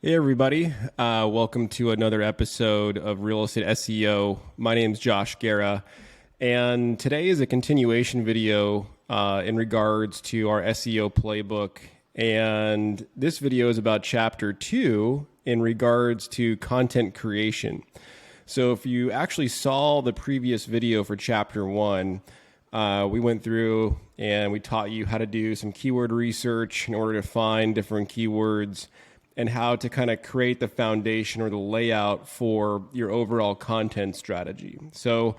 Hey everybody, welcome to another episode of Real Estate SEO. My name is Josh Guerra, and today is a continuation video in regards to our SEO playbook. And this video is about chapter 2 in regards to content creation. So if you actually saw the previous video for chapter 1, we went through and we taught you how to do some keyword research in order to find different keywords and how to kind of create the foundation or the layout for your overall content strategy. So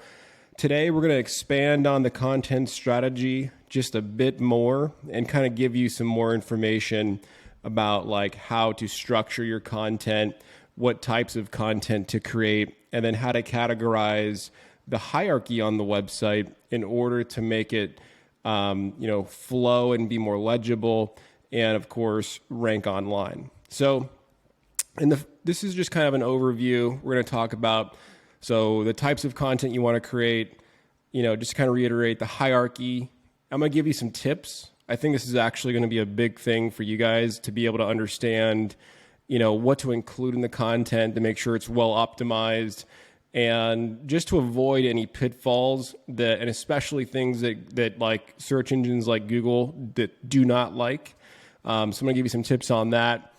today we're going to expand on the content strategy just a bit more and kind of give you some more information about like how to structure your content, what types of content to create, and then how to categorize the hierarchy on the website in order to make it flow and be more legible, and of course rank online. So this is just kind of an overview. We're going to talk about the types of content you want to create, just to kind of reiterate the hierarchy. I'm going to give you some tips. I think this is actually going to be a big thing for you guys to be able to understand, what to include in the content to make sure it's well optimized, and just to avoid any pitfalls and especially things that like search engines like Google that do not like. So I'm going to give you some tips on that.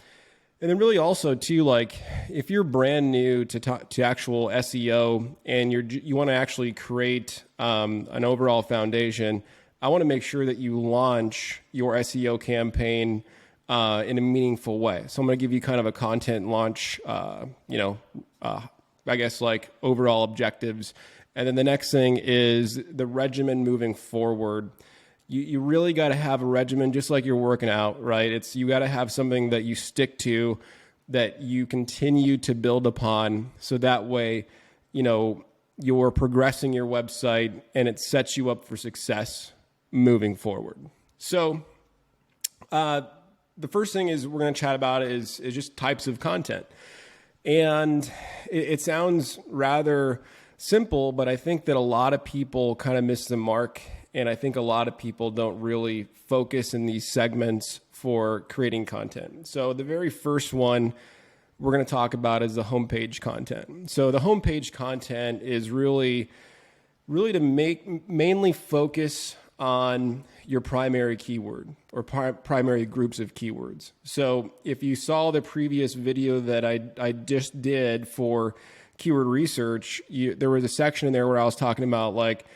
And then really also too, like if you're brand new to actual SEO and you want to actually create an overall foundation, I want to make sure that you launch your SEO campaign in a meaningful way. So I'm going to give you kind of a content launch, I guess like overall objectives. And then the next thing is the regimen moving forward. You really got to have a regimen, just like you're working out, right? You got to have something that you stick to, that you continue to build upon. So that way, you're progressing your website and it sets you up for success moving forward. So the first thing is we're going to chat about is just types of content. And it sounds rather simple, but I think that a lot of people kind of miss the mark. And I think a lot of people don't really focus in these segments for creating content. So the very first one we're going to talk about is the homepage content. So the homepage content is really to mainly focus on your primary keyword or primary groups of keywords. So if you saw the previous video that I just did for keyword research, there was a section in there where I was talking about like,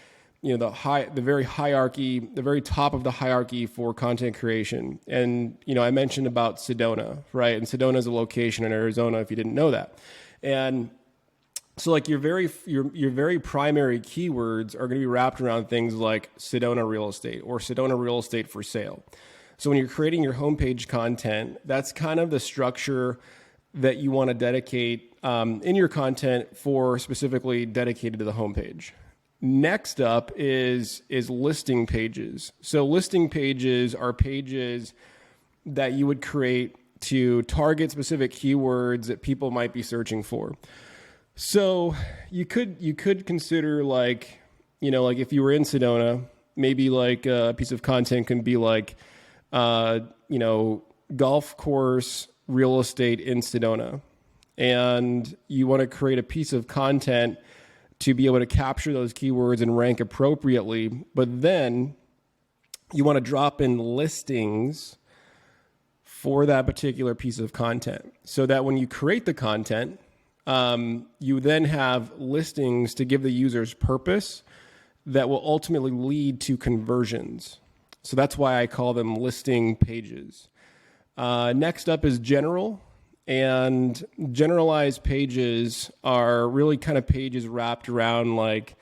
the very hierarchy, the very top of the hierarchy for content creation. And, I mentioned about Sedona, right? And Sedona is a location in Arizona, if you didn't know that. And so like your very primary keywords are going to be wrapped around things like Sedona real estate or Sedona real estate for sale. So when you're creating your homepage content, that's kind of the structure that you want to dedicate in your content for, specifically dedicated to the homepage. Next up is listing pages. So listing pages are pages that you would create to target specific keywords that people might be searching for. So you could consider like if you were in Sedona, maybe like a piece of content can be like, golf course real estate in Sedona. And you want to create a piece of content to be able to capture those keywords and rank appropriately. But then you want to drop in listings for that particular piece of content so that when you create the content, you then have listings to give the users purpose that will ultimately lead to conversions. So that's why I call them listing pages. Next up is general. And generalized pages are really kind of pages wrapped around like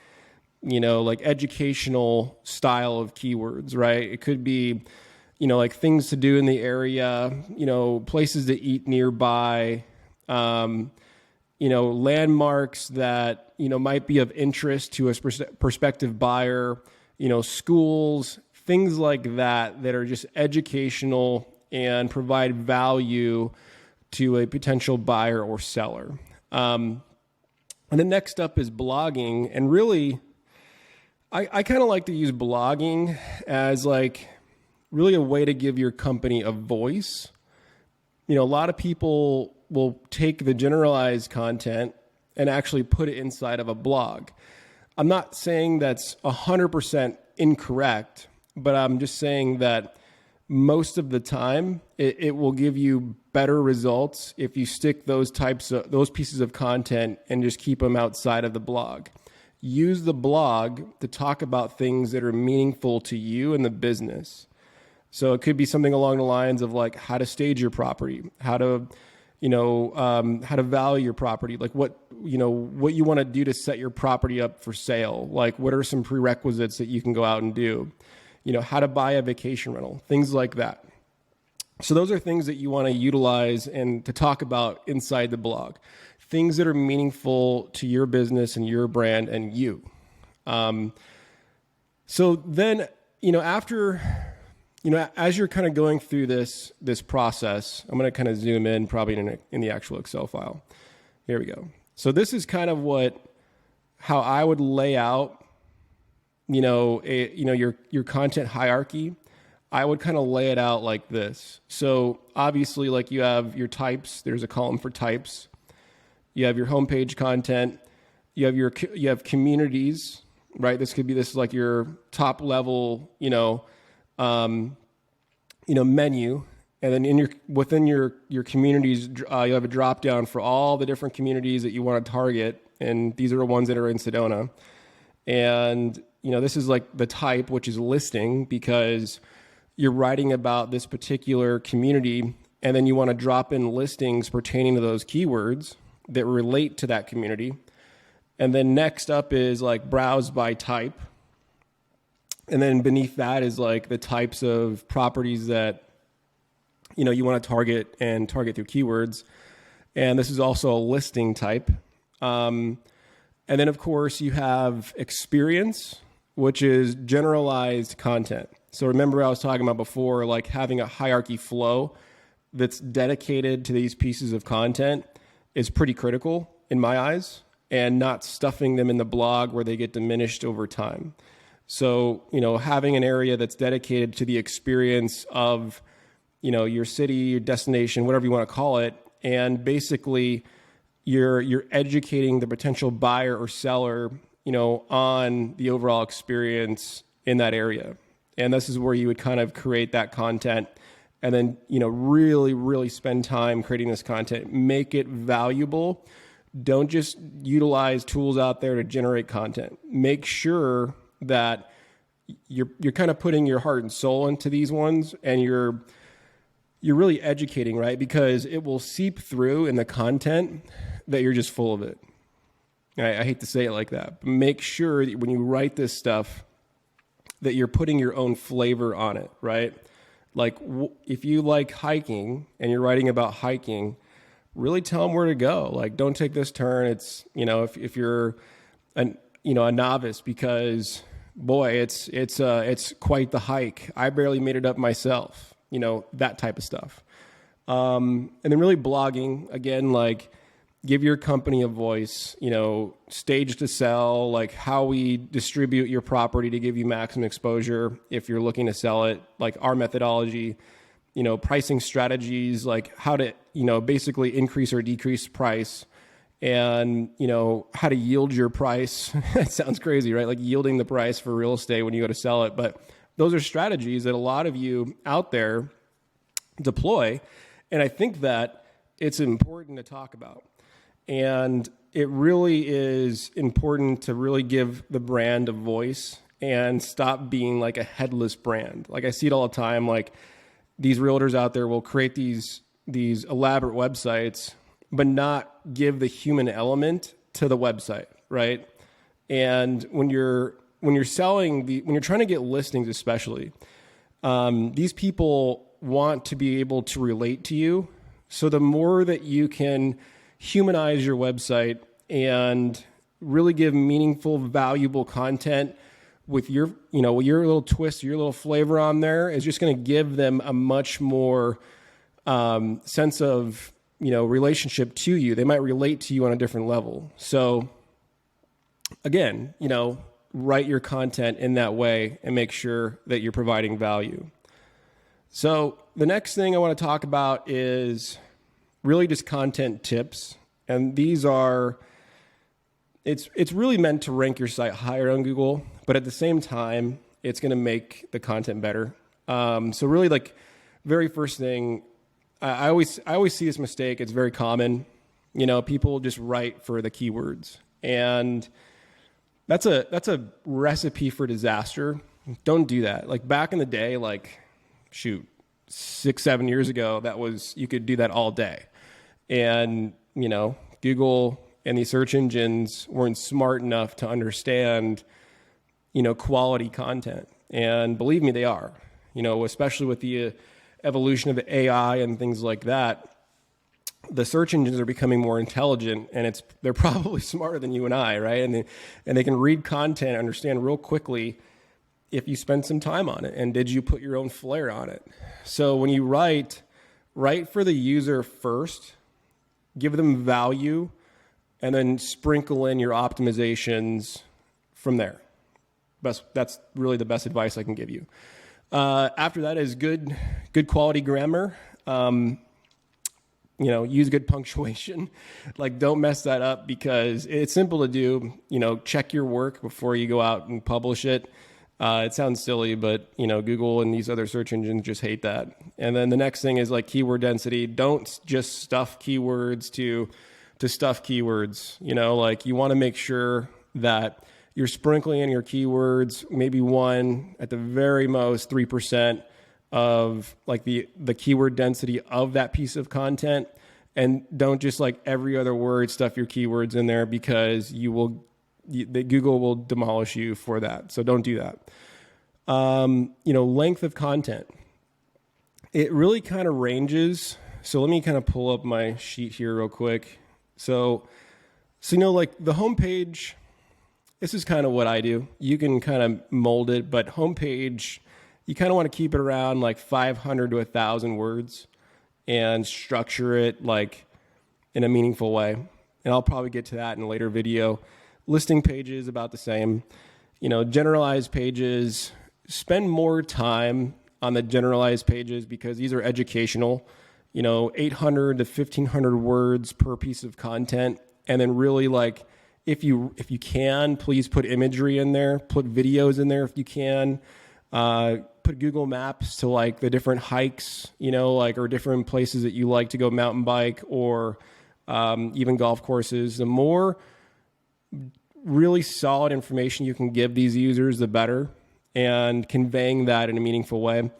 educational style of keywords, right? It could be, like things to do in the area, places to eat nearby, landmarks that, might be of interest to a prospective buyer, schools, things like that are just educational and provide value to a potential buyer or seller. And then next up is blogging. And really, I kind of like to use blogging as like really a way to give your company a voice. A lot of people will take the generalized content and actually put it inside of a blog. I'm not saying that's 100% incorrect, but I'm just saying that most of the time it will give you better results if you stick those pieces of content and just keep them outside of the blog. Use the blog to talk about things that are meaningful to you and the business. So it could be something along the lines of like how to stage your property, how to value your property, like what you want to do to set your property up for sale. Like what are some prerequisites that you can go out and do, how to buy a vacation rental, things like that. So those are things that you want to utilize and to talk about inside the blog, things that are meaningful to your business and your brand and you. So then, after, as you're kind of going through this process, I'm going to kind of zoom in probably in the actual Excel file. Here we go. So this is kind of how I would lay out, your content hierarchy. I would kind of lay it out like this. So obviously, like you have your types, there's a column for types. You have your homepage content. You have communities, right? This is like your top level, menu. And then within your communities, you have a drop down for all the different communities that you want to target. And these are the ones that are in Sedona. And, this is like the type, which is listing, because you're writing about this particular community. And then you want to drop in listings pertaining to those keywords that relate to that community. And then next up is like browse by type. And then beneath that is like the types of properties that, you want to target through keywords. And this is also a listing type. And then of course you have experience, which is generalized content. So remember I was talking about before, like having a hierarchy flow that's dedicated to these pieces of content is pretty critical in my eyes, and not stuffing them in the blog where they get diminished over time. So, having an area that's dedicated to the experience of, your city, your destination, whatever you want to call it. And basically you're educating the potential buyer or seller, on the overall experience in that area. And this is where you would kind of create that content and then, really, really spend time creating this content, make it valuable. Don't just utilize tools out there to generate content. Make sure that you're kind of putting your heart and soul into these ones, and you're really educating, right? Because it will seep through in the content that you're just full of it. I hate to say it like that, but make sure that when you write this stuff that you're putting your own flavor on it, right? Like if you like hiking and you're writing about hiking, really tell them where to go. Like, don't take this turn. It's, if you're a novice, because boy, it's quite the hike. I barely made it up myself, that type of stuff. And then really blogging, again, like give your company a voice, stage to sell, like how we distribute your property to give you maximum exposure if you're looking to sell it, like our methodology, pricing strategies, like how to, basically increase or decrease price, and, how to yield your price. It sounds crazy, right? Like yielding the price for real estate when you go to sell it. But those are strategies that a lot of you out there deploy. And I think that it's important to talk about. And it really is important to really give the brand a voice and stop being like a headless brand. Like I see it all the time. Like these realtors out there will create these elaborate websites, but not give the human element to the website, right? And when you're trying to get listings, especially, these people want to be able to relate to you. So the more that you can humanize your website and really give meaningful, valuable content with your little twist, your little flavor on there, is just going to give them a much more sense of, relationship to you. They might relate to you on a different level. So again, write your content in that way and make sure that you're providing value. So the next thing I want to talk about is really just content tips. And these are, it's really meant to rank your site higher on Google, but at the same time, it's going to make the content better. So really, like, very first thing, I always see this mistake. It's very common. You know, people just write for the keywords, and that's a recipe for disaster. Don't do that. Like, back in the day, like, shoot, 6-7 years ago, you could do that all day. And, you know, Google and these search engines weren't smart enough to understand, you know, quality content. And believe me, they are, you know, especially with the evolution of AI and things like that. The search engines are becoming more intelligent, and they're probably smarter than you and I, right? And they can read content, understand real quickly if you spend some time on it, and did you put your own flair on it. So when you write for the user first, give them value, and then sprinkle in your optimizations from there. That's really the best advice I can give you. After that is good quality grammar. You know, use good punctuation. Like, don't mess that up, because it's simple to do. You know, check your work before you go out and publish it. It sounds silly, but, you know, Google and these other search engines just hate that. And then the next thing is, like, keyword density. Don't just stuff keywords to stuff keywords. You know, like, you want to make sure that you're sprinkling in your keywords, maybe 1, at the very most 3% of, like, the keyword density of that piece of content. And don't just, like, every other word stuff your keywords in there, because Google will demolish you for that. So don't do that. You know, length of content. It really kind of ranges. So let me kind of pull up my sheet here real quick. So you know, like, the homepage, this is kind of what I do. You can kind of mold it, but homepage, you kind of want to keep it around like 500 to 1,000 words and structure it, like, in a meaningful way. And I'll probably get to that in a later video. Listing pages, about the same. You know, generalized pages, spend more time on the generalized pages, because these are educational. You know, 800 to 1,500 words per piece of content. And then really, like, if you can, please put imagery in there, put videos in there if you can. Put Google Maps to, like, the different hikes, you know, like, or different places that you like to go mountain bike, or even golf courses. The more really solid information you can give these users, the better, and conveying that in a meaningful way.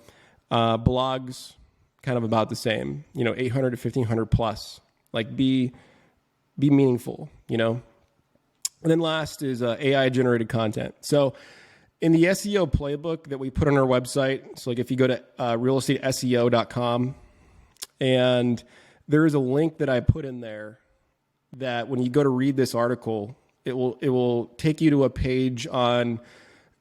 Blogs, kind of about the same, you know, 800 to 1,500 plus. Like, be meaningful, you know. And then last is AI generated content. So in the SEO playbook that we put on our website, so, like, if you go to realestateseo.com, and there is a link that I put in there that when you go to read this article, it will take you to a page on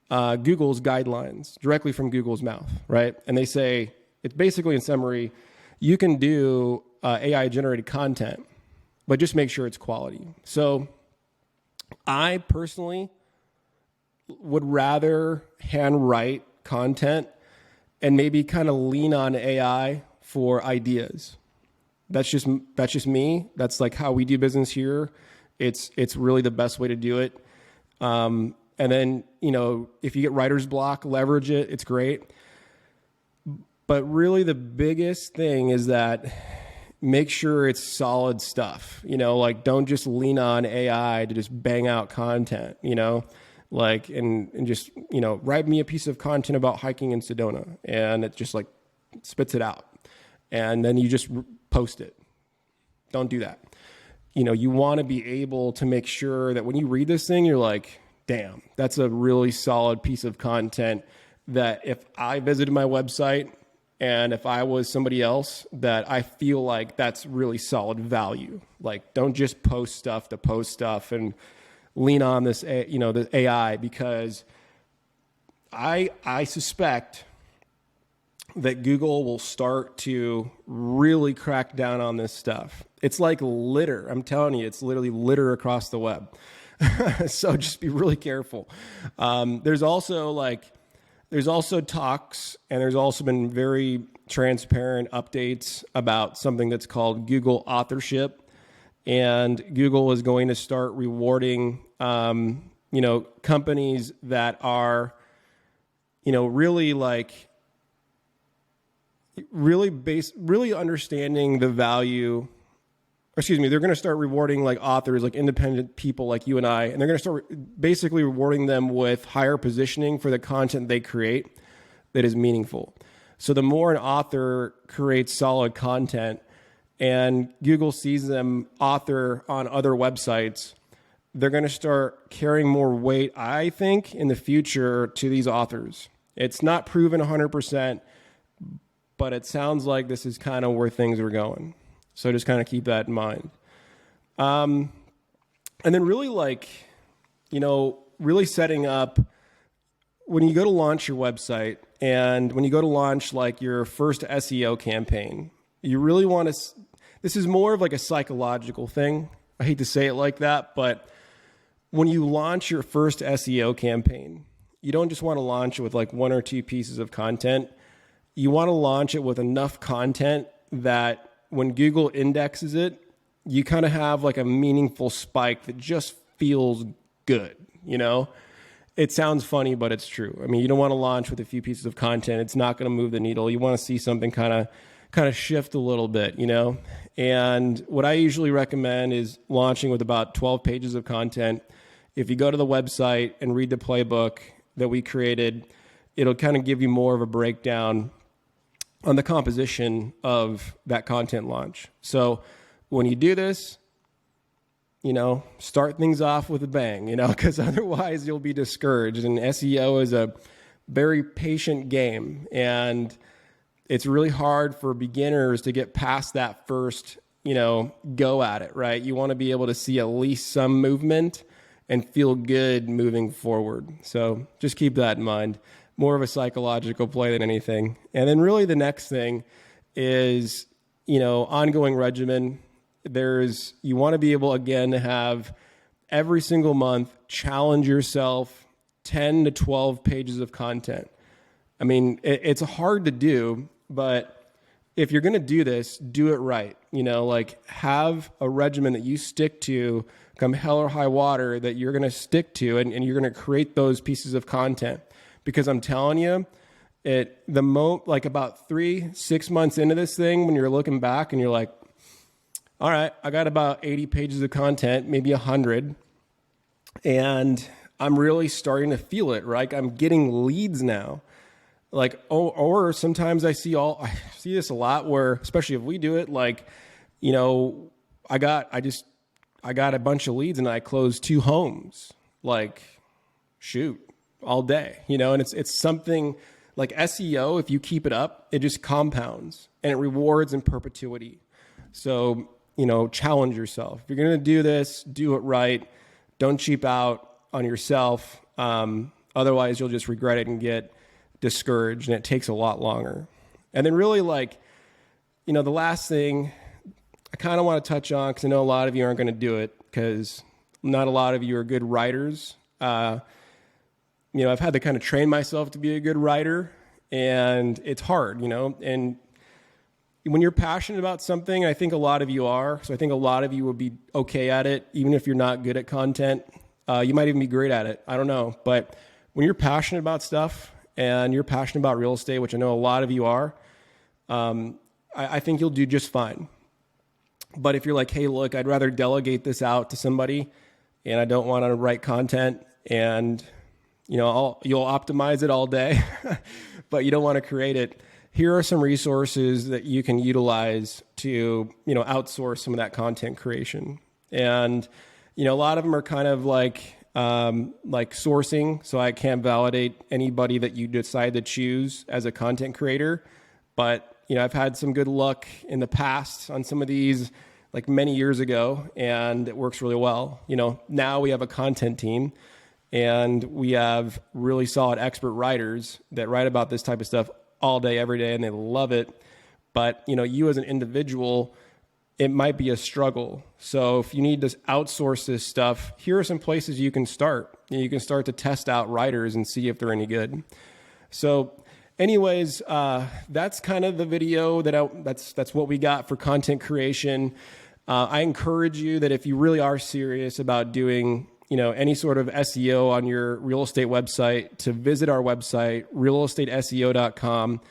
Google's guidelines, directly from Google's mouth, right? And they say, it's basically, in summary, you can do AI generated content, but just make sure it's quality. So I personally would rather handwrite content and maybe kind of lean on AI for ideas. That's just me. That's, like, how we do business here. It's really the best way to do it. And then, you know, if you get writer's block, leverage it. It's great. But really, the biggest thing is that make sure it's solid stuff. You know, like, don't just lean on AI to just bang out content, you know. Like, and just, you know, write me a piece of content about hiking in Sedona, and it just, like, spits it out, and then you just post it. Don't do that. You know, you want to be able to make sure that when you read this thing, you're like, damn, that's a really solid piece of content that if I visited my website and if I was somebody else, that I feel like that's really solid value. Like, don't just post stuff to post stuff and lean on this, you know, the AI, because I suspect that Google will start to really crack down on this stuff. It's like litter. I'm telling you, it's literally litter across the web. So just be really careful. There's also, like, There's also talks, and there's also been very transparent updates about something that's called Google authorship. And Google is going to start rewarding, companies that are, really understanding the value. They're going to start rewarding like authors, like independent people like you and I, and they're going to start basically rewarding them with higher positioning for the content they create that is meaningful. So the more an author creates solid content and Google sees them author on other websites, they're going to start carrying more weight, I think, in the future to these authors. It's not proven 100%, but it sounds like this is kind of where things are going. So just kind of keep that in mind. And then really really setting up when you go to launch your website and when you go to launch like your first SEO campaign, you really want to, this is more of like a psychological thing. I hate to say it like that, but when you launch your first SEO campaign, you don't just want to launch it with like 1 or 2 pieces of content. You want to launch it with enough content that when Google indexes it, you kind of have like a meaningful spike that just feels good, It sounds funny, but it's true. I mean, you don't want to launch with a few pieces of content. It's not going to move the needle. You want to see something kind of shift a little bit, And what I usually recommend is launching with about 12 pages of content. If you go to the website and read the playbook that we created, it'll kind of give you more of a breakdown on the composition of that content launch. So when you do this, start things off with a bang, because otherwise you'll be discouraged. And SEO is a very patient game, and it's really hard for beginners to get past that first, go at it, right? You want to be able to see at least some movement and feel good moving forward. So just keep that in mind. More of a psychological play than anything. And then really the next thing is, ongoing regimen. You want to be able, again, to have every single month, challenge yourself 10 to 12 pages of content. I mean, it's hard to do, but if you're going to do this, do it right. Have a regimen that you stick to, come hell or high water, that you're going to stick to, and you're going to create those pieces of content. Because I'm telling you, about 3-6 months into this thing, when you're looking back and you're like, all right, I got about 80 pages of content, maybe 100, and I'm really starting to feel it, right? I'm getting leads now. Or sometimes I see this a lot where, especially if we do it, I got a bunch of leads and I closed 2 homes. Shoot. All day, and it's something like SEO. If you keep it up, it just compounds and it rewards in perpetuity. So, challenge yourself. If you're going to do this, do it right. Don't cheap out on yourself. Otherwise you'll just regret it and get discouraged, and it takes a lot longer. And then really the last thing I kind of want to touch on, because I know a lot of you aren't going to do it because not a lot of you are good writers. I've had to kind of train myself to be a good writer, and it's hard, and when you're passionate about something, I think a lot of you are, so I think a lot of you will be okay at it, even if you're not good at content. You might even be great at it. I don't know. But when you're passionate about stuff and you're passionate about real estate, which I know a lot of you are, I think you'll do just fine. But if you're like, hey, look, I'd rather delegate this out to somebody and I don't want to write content, and you'll optimize it all day, but you don't want to create it. Here are some resources that you can utilize to, outsource some of that content creation. And, a lot of them are kind of like sourcing. So I can't validate anybody that you decide to choose as a content creator. But, I've had some good luck in the past on some of these, like many years ago, and it works really well. Now we have a content team, and we have really solid expert writers that write about this type of stuff all day, every day, and they love it. But, you as an individual, it might be a struggle. So if you need to outsource this stuff, here are some places you can start. You can start to test out writers and see if they're any good. So anyways, that's kind of the video that's what we got for content creation. I encourage you that if you really are serious about doing, any sort of SEO on your real estate website, to visit our website, realestateseo.com,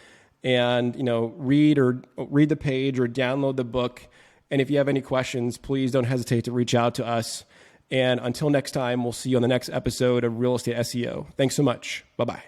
and, read the page or download the book. And if you have any questions, please don't hesitate to reach out to us. And until next time, we'll see you on the next episode of Real Estate SEO. Thanks so much. Bye-bye.